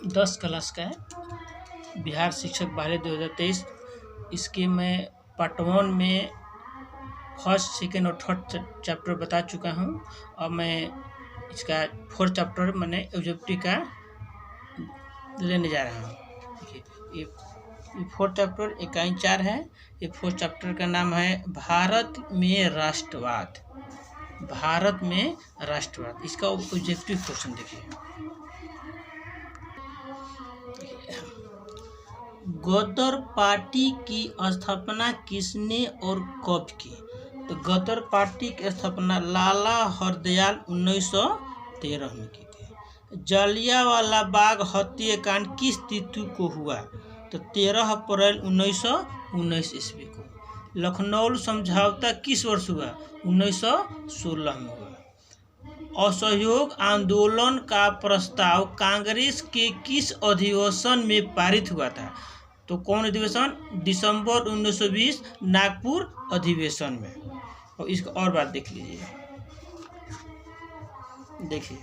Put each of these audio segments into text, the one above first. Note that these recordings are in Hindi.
10 क्लास का है, बिहार शिक्षक बहाली 2023। इसके मैं पार्ट 1 में फर्स्ट, सेकेंड और थर्ड चैप्टर बता चुका हूँ। और मैं इसका 4th चैप्टर मैंने ऑब्जेक्टिव का लेने जा रहा हूँ। देखिए ये 4th चैप्टर इकाई 4 है। ये 4th चैप्टर का नाम है भारत में राष्ट्रवाद। भारत में राष्ट्रवाद, इसका ऑब्जेक्टिव क्वेश्चन देखिए। गदर पार्टी की स्थापना किसने और कब की? तो गदर पार्टी की स्थापना लाला हरदयाल 1913 में की थी। जलियांवाला बाग हत्याकांड किस तिथि को हुआ? तो 13 अप्रैल 1919 ईस्वी को। लखनऊ समझौता किस वर्ष हुआ? 1916 में हुआ। असहयोग आंदोलन का प्रस्ताव कांग्रेस के किस अधिवेशन में पारित हुआ था? तो कौन अधिवेशन? दिसंबर 1920 नागपुर अधिवेशन में। और इसको और बात देख लीजिए। देखिए,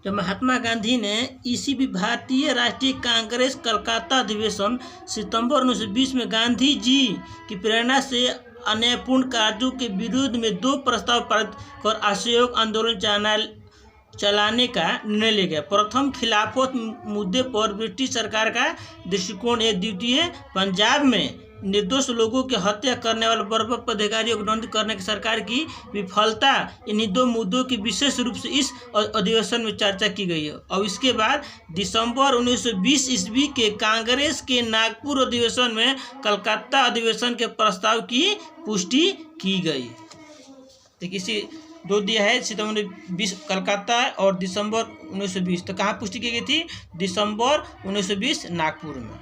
जब महात्मा गांधी ने ईसीवी भारतीय राष्ट्रीय कांग्रेस कलकत्ता अधिवेशन सितंबर 1920 में गांधी जी की प्रेरणा से अन्यायपूर्ण कार्यों के विरोध में 2 प्रस्ताव पारित कर असहयोग आंदोलन चलाने का निर्णय लिया गया। प्रथम, खिलाफत मुद्दे पर ब्रिटिश सरकार का दृष्टिकोण है। द्वितीय, पंजाब में निर्दोष लोगों की हत्या करने वाले बर्बर अधिकारियों को दंडित करने की सरकार की विफलता, इन्हीं 2 मुद्दों की विशेष रूप से इस अधिवेशन में चर्चा की गई है। और इसके बाद दिसंबर 1920 ईस्वी के कांग्रेस के नागपुर अधिवेशन में कलकत्ता अधिवेशन के प्रस्ताव की पुष्टि की गई। देखिए, इसी 2 दिया है, सितंबर 20 कलकत्ता और दिसंबर 1920। तो कहाँ पुष्टि की गई थी? दिसंबर 1920 नागपुर में।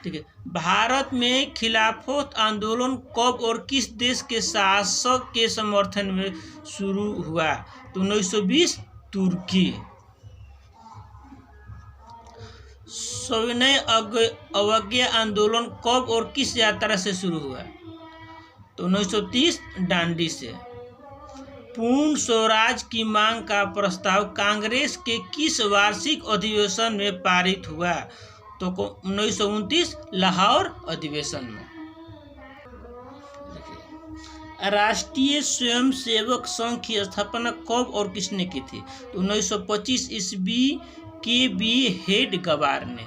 ठीक है। भारत में खिलाफत आंदोलन कब और किस देश के शासक के समर्थन में शुरू हुआ? तो 1920 तुर्की। सविनय अवज्ञा आंदोलन कब और किस यात्रा से शुरू हुआ? तो 1930 दांडी से। पूर्ण स्वराज की मांग का प्रस्ताव कांग्रेस के किस वार्षिक अधिवेशन में पारित हुआ? तो 1929 लाहौर अधिवेशन में। राष्ट्रीय स्वयंसेवक संघ की स्थापना कब और किसने की थी? तो 1925 ईस्वी के बी हेड गेवार ने।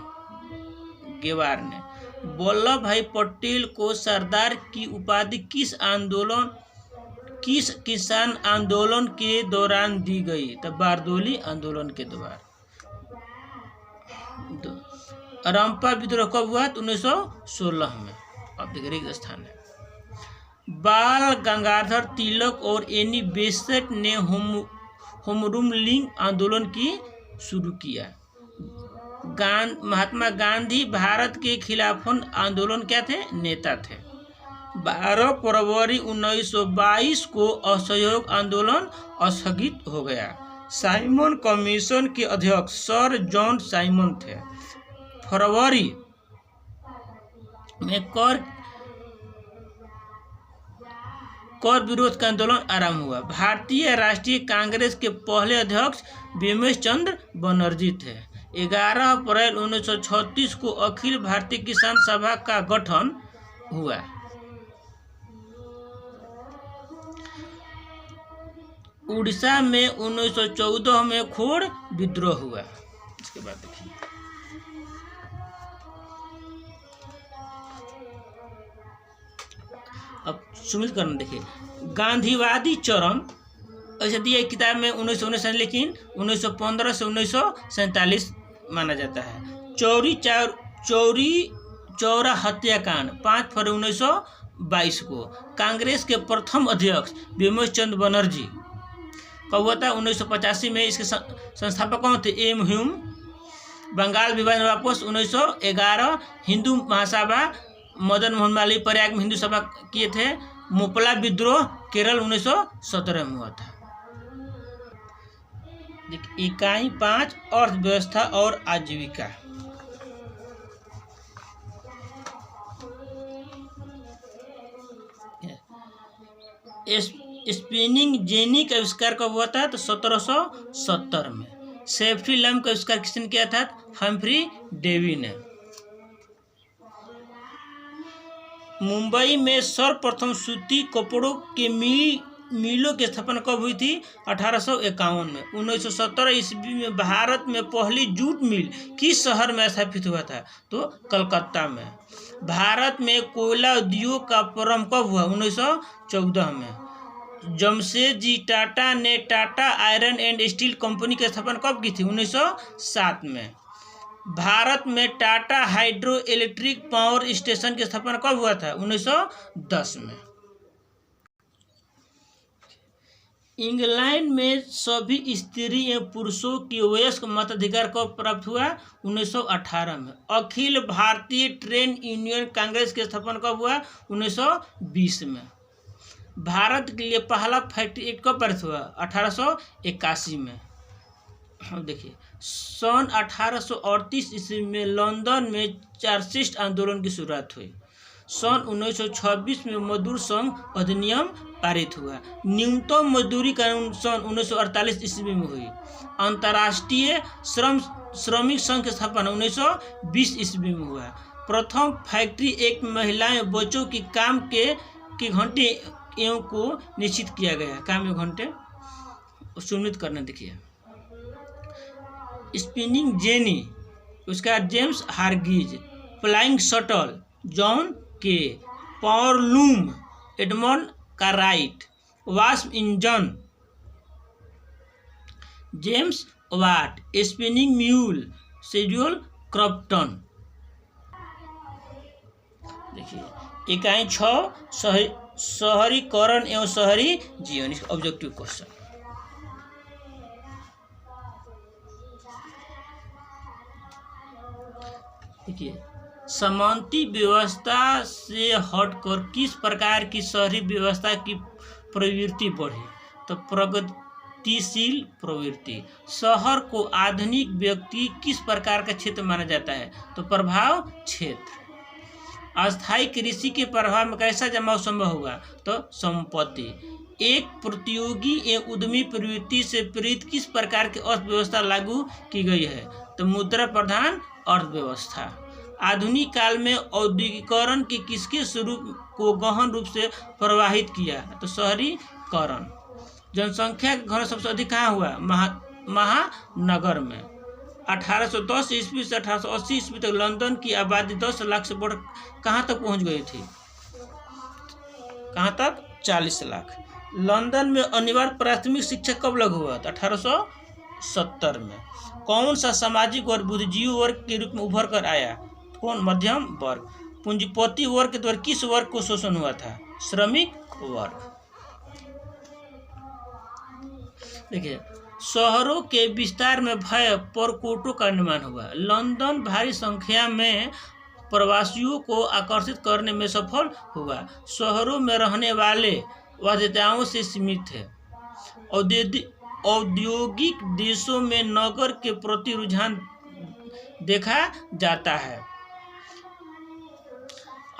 वल्लभ भाई पटेल को सरदार की उपाधि किस किसान आंदोलन के दौरान दी गई? तो बारदोली आंदोलन के दौरान। रंपा विद्रोह कब हुआ? तो 1916 में। अब देखिए स्थान है। बाल गंगाधर तिलक और एनी बेसेंट ने होम लिंग आंदोलन की शुरू किया। महात्मा गांधी भारत के खिलाफत आंदोलन क्या थे? नेता थे। 12 फरवरी 1922 को असहयोग आंदोलन स्थगित हो गया। साइमन कमीशन के अध्यक्ष सर जॉन साइमन थे। फरवरी में कर विरोध का आंदोलन आरंभ हुआ। भारतीय राष्ट्रीय कांग्रेस के पहले अध्यक्ष बिमल चंद्र बनर्जी थे। 11 अप्रैल 1936 को अखिल भारतीय किसान सभा का गठन हुआ। उड़ीसा में 1914 में खोड़ विद्रोह हुआ। इसके बाद देखिए, अब समीकरण देखिए। गांधीवादी चरण ऐसे दिया किताब में 1919, लेकिन 1915 से 1947 माना जाता है। चौरी चौरा हत्याकांड 5 फरवरी 1922 को। कांग्रेस के प्रथम अध्यक्ष बिमल चंद्र बनर्जी कब हुआ था? 1985 में। इसके संस्थापक कौन थे? M Hume. बंगाल विभाजन वापस 1911। हिंदू महासभा मदन मोहन मालवीय प्रयाग में हिंदू सभा किए थे। मोपला विद्रोह केरल 1917 में हुआ था। इकाई 5 अर्थव्यवस्था और आजीविका। स्पिनिंग जेनी का आविष्कार कब हुआ था? तो 1770 में। सेफ्टी लैम्प का आविष्कार किसने किया था? हम्फ्री डेवी ने। मुंबई में सर्वप्रथम सूती कपड़ों के मिलों की स्थापना कब हुई थी? 1851 में। 1917 ईस्वी में भारत में पहली जूट मिल किस शहर में स्थापित हुआ था? तो कलकत्ता में। भारत में कोयला उद्योग का प्रारंभ कब हुआ? 1914 में। जमशेदजी टाटा ने Tata iron and steel company की स्थापना कब की थी? 1907 में। भारत में Tata hydro electric power station की स्थापना कब हुआ था? 1910 में। इंग्लैंड में सभी स्त्री एवं पुरुषों की वयस्क मताधिकार कब प्राप्त हुआ? 1918 में। अखिल भारतीय ट्रेड यूनियन कांग्रेस की स्थापना कब हुआ? 1920 में। भारत के लिए पहला फैक्ट्री एक्ट कब पारित हुआ? 1881 में। देखिए, सन 1838 ईस्वी में लंदन में चार्टिस्ट आंदोलन की शुरुआत हुई। सन 1926 में मजदूर संघ अधिनियम पारित हुआ। न्यूनतम मजदूरी कानून सन 1948 ईस्वी में हुई। अंतर्राष्ट्रीय श्रमिक संघ की स्थापना 1920 ईस्वी में हुआ। प्रथम फैक्ट्री एक्ट महिलाएं बच्चों की काम के घंटे एवं को निश्चित किया गया। काम एवं घंटे सुनिश्चित करना। देखिए, स्पिनिंग जेनी, उसका James Hargreaves. Flying shuttle John Kay. Power loom Edmund Cartwright. वास्प engine James Watt. Spinning mule Samuel Crompton. देखिए, इकाई 6 शहरीकरण एवं शहरी जीवन, ऑब्जेक्टिव क्वेश्चन। देखिए, सामंती व्यवस्था से हटकर किस प्रकार की शहरी व्यवस्था की प्रवृत्ति बढ़ी? तो प्रगतिशील प्रवृत्ति। शहर को आधुनिक व्यक्ति किस प्रकार का क्षेत्र माना जाता है? तो प्रभाव क्षेत्र। अस्थायी कृषि के प्रभाव में कैसा जमाव संभव हुआ? तो संपत्ति। एक प्रतियोगी एवं उद्यमी प्रवृत्ति से प्रेरित किस प्रकार की अर्थव्यवस्था लागू की गई है? तो मुद्रा प्रधान अर्थव्यवस्था। आधुनिक काल में औद्योगिकरण के किसके स्वरूप को गहन रूप से प्रभावित किया? तो शहरीकरण। जनसंख्या का घनत्व सबसे अधिक कहाँ हुआ? महानगर में। 1810 ईस्वी से 1880 ईस्वी तक लंदन की आबादी 10 लाख से बढ़ कहाँ तक पहुँच गई थी? कहाँ तक? 40 लाख। लंदन में अनिवार्य प्राथमिक शिक्षा कब लागू हुआ? 1870 में। कौन सा सामाजिक वर्ग बुद्धिजीवी वर्ग के रूप में उभर कर आया? कौन? मध्यम वर्ग। पूंजीपति वर्ग के द्वारा किस वर्ग को शोषण हुआ था? श्रमिक वर्ग। देखिए, शहरों के विस्तार में भय परकोटों का निर्माण हुआ। लंदन भारी संख्या में प्रवासियों को आकर्षित करने में सफल हुआ। शहरों में रहने वाले बाध्यताओं से सीमित थे। औद्योगिक देशों में नगर के प्रति रुझान देखा जाता है।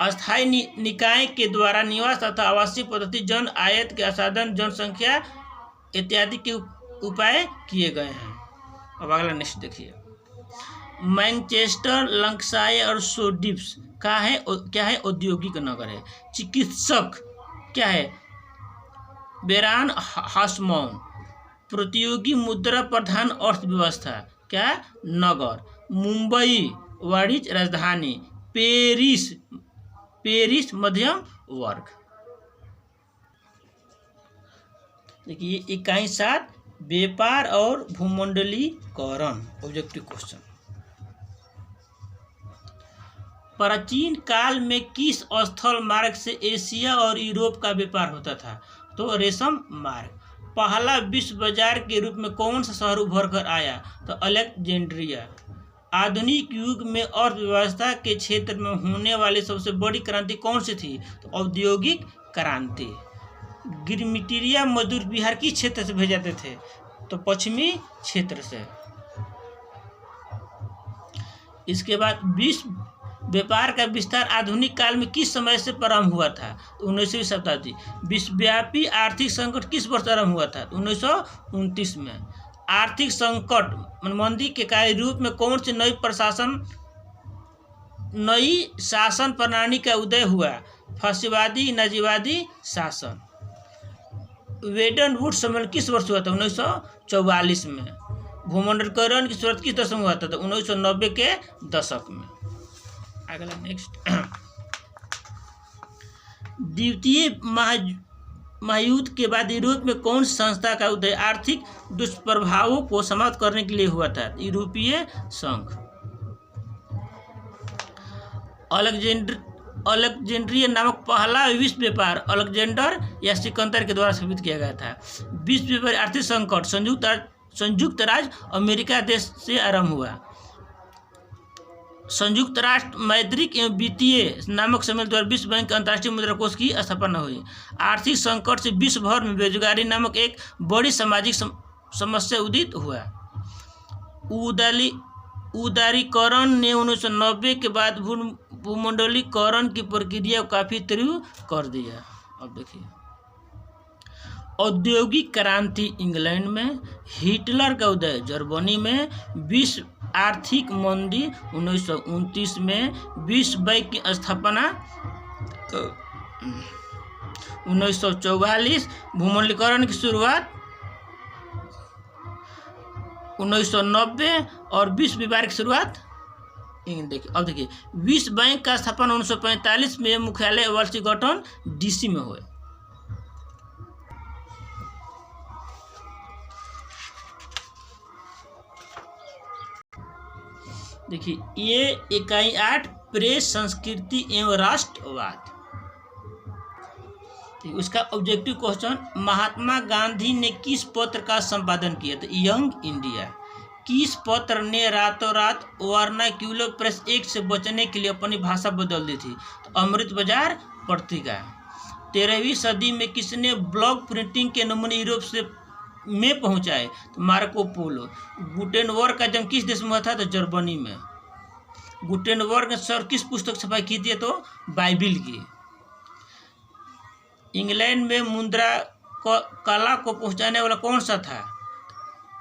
अस्थायी निकाय के द्वारा निवास तथा आवासीय पद्धति, जन आयत के साधन, जनसंख्या इत्यादि के उपाय किए गए हैं। अब अगला नेक्स्ट देखिए, मैनचेस्टर, लंकाशायर और शोडिप्स क्या है? औद्योगिक नगर है। चिकित्सक क्या है? बेरान हास्मौन। प्रतियोगी मुद्रा प्रधान अर्थव्यवस्था क्या? नगर। मुंबई वाणिज्य राजधानी। पेरिस मध्यम वर्ग। देखिए, इकाई 7 व्यापार और भूमंडलीकरण, ऑब्जेक्टिव क्वेश्चन। प्राचीन काल में किस स्थल मार्ग से एशिया और यूरोप का व्यापार होता था? तो रेशम मार्ग। पहला विश्व बाजार के रूप में कौन सा शहर उभर कर आया? तो अलेक्जेंड्रिया। आधुनिक युग में अर्थव्यवस्था के क्षेत्र में होने वाली सबसे बड़ी क्रांति कौन सी थी? तो औद्योगिक क्रांति। गिरमिटिया मजदूर बिहार किस क्षेत्र से भेजे जाते थे? तो पश्चिमी क्षेत्र से। इसके बाद व्यापार का विस्तार आधुनिक काल में किस समय से प्रारंभ हुआ था? 19वीं शताब्दी। विश्वव्यापी आर्थिक संकट किस वर्ष आरंभ हुआ था? 1929 में। आर्थिक संकट मंदी के कार्य रूप में कौन सी नई शासन प्रणाली का उदय हुआ? फासीवादी नाजीवादी शासन। वेडन वुड सम्मेलन किस वर्ष हुआ था? 1944 में। भूमंडलीकरण की शुरुआत किस दशक में हुआ था? 1990 के दशक में। अगला नेक्स्ट। द्वितीय महायुद्ध के बाद यूरोप में कौन सी संस्था का उदय आर्थिक दुष्प्रभावों को समाप्त करने के लिए हुआ था? यूरोपीय संघ। अलेक्जेंड्रिया नामक पहला विश्व व्यापार अलेक्जेंडर या सिकंदर के द्वारा स्थापित किया गया था। विश्व व्यापार आर्थिक संकट संयुक्त राज्य अमेरिका देश से आरंभ हुआ। संयुक्त राष्ट्र मौद्रिक एवं वित्तीय नामक सम्मेलन द्वारा विश्व बैंक अंतर्राष्ट्रीय मुद्रा कोष की स्थापना हुई। आर्थिक संकट से विश्व भर में बेरोजगारी नामक एक बड़ी सामाजिक समस्या उदित हुआ। उदारीकरण ने 1990 के बाद भूमंडलीकरण की प्रक्रिया को काफी तीव्र कर दिया। अब देखिए, औद्योगिक क्रांति इंग्लैंड में, हिटलर का उदय जर्मनी में, विश्व आर्थिक मंदी 1929 में, विश्व बैंक की स्थापना 1944, भूमंडलीकरण की शुरुआत 1990 और विश्व व्यापार की शुरुआत। देखिए, अब देखिए, विश्व बैंक का स्थापना 1945 में, मुख्यालय वाशिंगटन डीसी में हुए। देखिए, ये इकाई 8 प्रेस संस्कृति एवं राष्ट्रवाद। उसका ऑब्जेक्टिव क्वेश्चन, महात्मा गांधी ने किस पत्र का संपादन किया था? Young India. किस पत्र ने रातों रात वर्नाक्यूलर प्रेस एक्ट से बचने के लिए अपनी भाषा बदल दी थी? तो अमृत बाजार पत्रिका। 13वीं सदी में किसने ब्लॉक प्रिंटिंग के नमूने यूरोप से में पहुंचाए? तो मार्को पोलो। गुटेनबर्ग का जन्म किस देश में हुआ था? तो जर्मनी में। गुटेनबर्ग ने सर किस पुस्तक छपाई की थी? तो बाइबिल की। इंग्लैंड में मुद्रा कला को पहुंचाने वाला कौन सा था?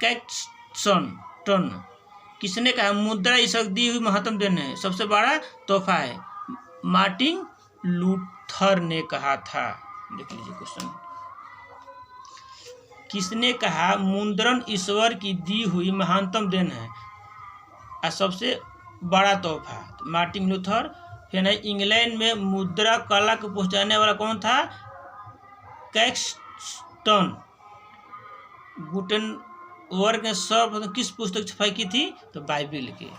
कैक्सटन। किसने कहा मुद्रा ईश्वर दी हुई महत्तम देन है, सबसे बड़ा तोहफा है? मार्टिन लूथर ने कहा था। देख लीजिए क्वेश्चन, किसने कहा मुद्रण ईश्वर की दी हुई महत्तम देन है और सबसे बड़ा तोहफा? तो मार्टिन लूथर। फिर इंग्लैंड में मुद्रा कला को पहुंचाने वाला कौन था? कैक्सटन। गुटेनबर्ग ने सर्वप्रथम किस पुस्तक छपाई की थी? तो बाइबिल की।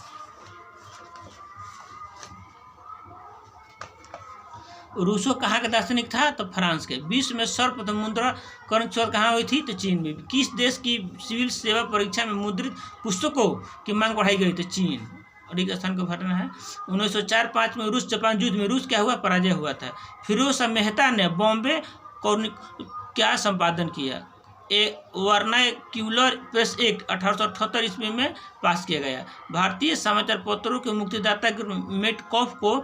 रूसो कहाँ का दार्शनिक था? तो फ्रांस के। विश्व में सर्वप्रथम मुद्राकरण की शुरुआत कहाँ हुई थी? तो चीन में। किस देश की सिविल सेवा परीक्षा में मुद्रित पुस्तकों की मांग बढ़ाई गई? तो चीन। और एक स्थान का घटना है 1904-05 में रूस जापान युद्ध में रूस क्या हुआ? पराजय हुआ था। फिरोज शाह मेहता ने बॉम्बे क्या संपादन किया? वर्नाक्यूलर प्रेस एक्ट 1878 ईस्वी में पास किया गया। भारतीय समाचार पत्रों के मुक्तिदाता के मेटकॉफ को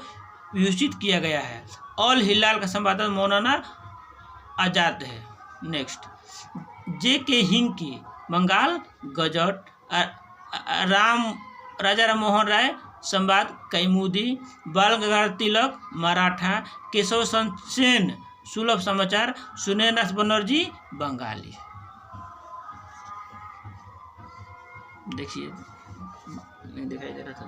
विभूषित किया गया है। ऑल हिलाल का संपादक मौलाना आजाद है। Next, J K. Hicky Bengal gazette, Raja Ram Mohan Roy Sambad Kaumudi, बाल गंगाधर तिलक मराठा, केशव चंद्र सेन सुलभ समाचार, सुरेंद्रनाथ बनर्जी बंगाली। देखिए, नहीं दिखाई दे रहा था।